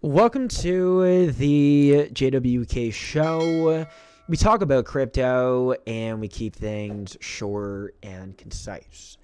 Welcome to the JWK show. We talk about crypto and we keep things short and concise.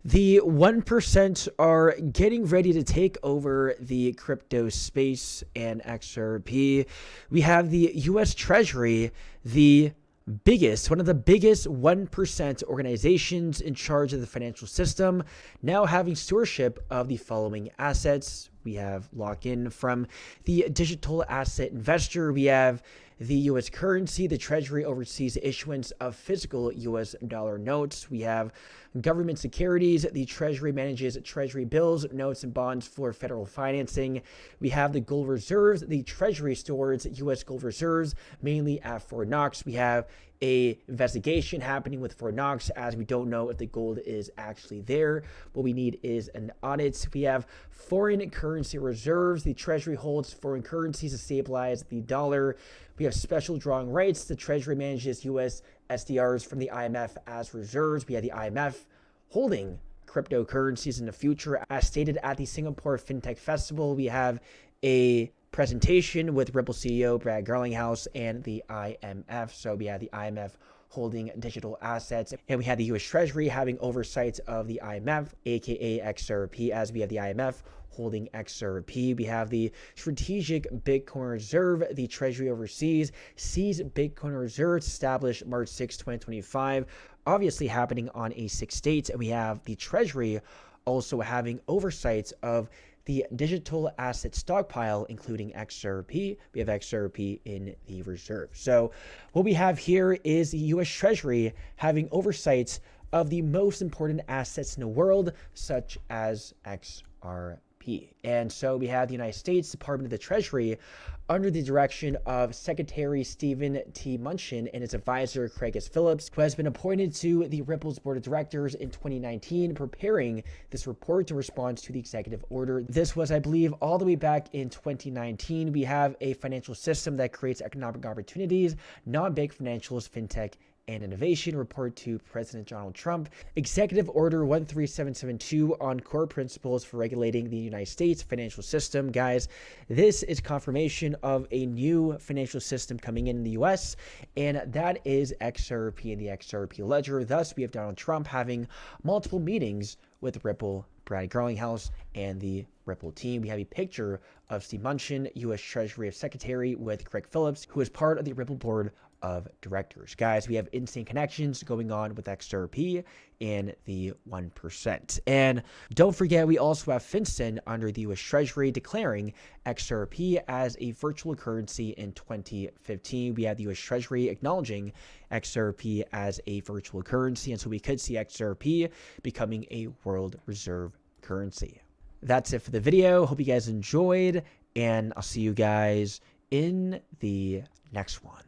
The 1% are getting ready to take over the crypto space and XRP. We have the US Treasury, one of the biggest 1% organizations in charge of the financial system, now having stewardship of the following assets. We have lock-in from the digital asset investor. We have the U.S. currency. The Treasury oversees the issuance of physical U.S. dollar notes. We have government securities. The Treasury manages Treasury bills, notes, and bonds for federal financing. We have the gold reserves. The Treasury stores U.S. gold reserves, mainly at Fort Knox. We have a investigation happening with Fort Knox, as we don't know if the gold is actually there. What we need is an audit. We have foreign currency reserves. The Treasury holds foreign currencies to stabilize the dollar. We have special drawing rights. The Treasury manages U.S. SDRs from the IMF as reserves. We have the IMF holding cryptocurrencies in the future. As stated at the Singapore FinTech Festival, we have a presentation with Ripple CEO Brad Garlinghouse and the IMF. So we have the IMF holding digital assets, and we have the US Treasury having oversight of the IMF, aka XRP, as we have the IMF holding XRP. We have the Strategic Bitcoin Reserve. The Treasury oversees seized Bitcoin reserves established March 6, 2025, obviously happening on a 6 dates. And we have the Treasury also having oversight of the digital asset stockpile, including XRP. We have XRP in the reserve. So what we have here is the US Treasury having oversight of the most important assets in the world, such as XRP. And so we have the United States Department of the Treasury under the direction of Secretary Stephen T. Mnuchin and his advisor Craig S. Phillips, who has been appointed to the Ripple's board of directors in 2019, preparing this report in response to the executive order. This was, I believe, all the way back in 2019. We have a financial system that creates economic opportunities, non-bank financials, fintech, and innovation. Report to President Donald Trump. Executive Order 13772 on core principles for regulating the United States financial system. Guys, this is confirmation of a new financial system coming in the US, and that is XRP and the XRP ledger. Thus, we have Donald Trump having multiple meetings with Ripple, Brad Garlinghouse, and the Ripple team. We have a picture of Steve Mnuchin, U.S. Treasury Secretary, with Craig Phillips, who is part of the Ripple board of directors. Guys, we have insane connections going on with XRP and the 1%. And don't forget, we also have FinCEN under the US Treasury declaring XRP as a virtual currency in 2015. We have the US Treasury acknowledging XRP as a virtual currency, and so we could see XRP becoming a world reserve currency. That's it for the video. Hope you guys enjoyed, and I'll see you guys in the next one.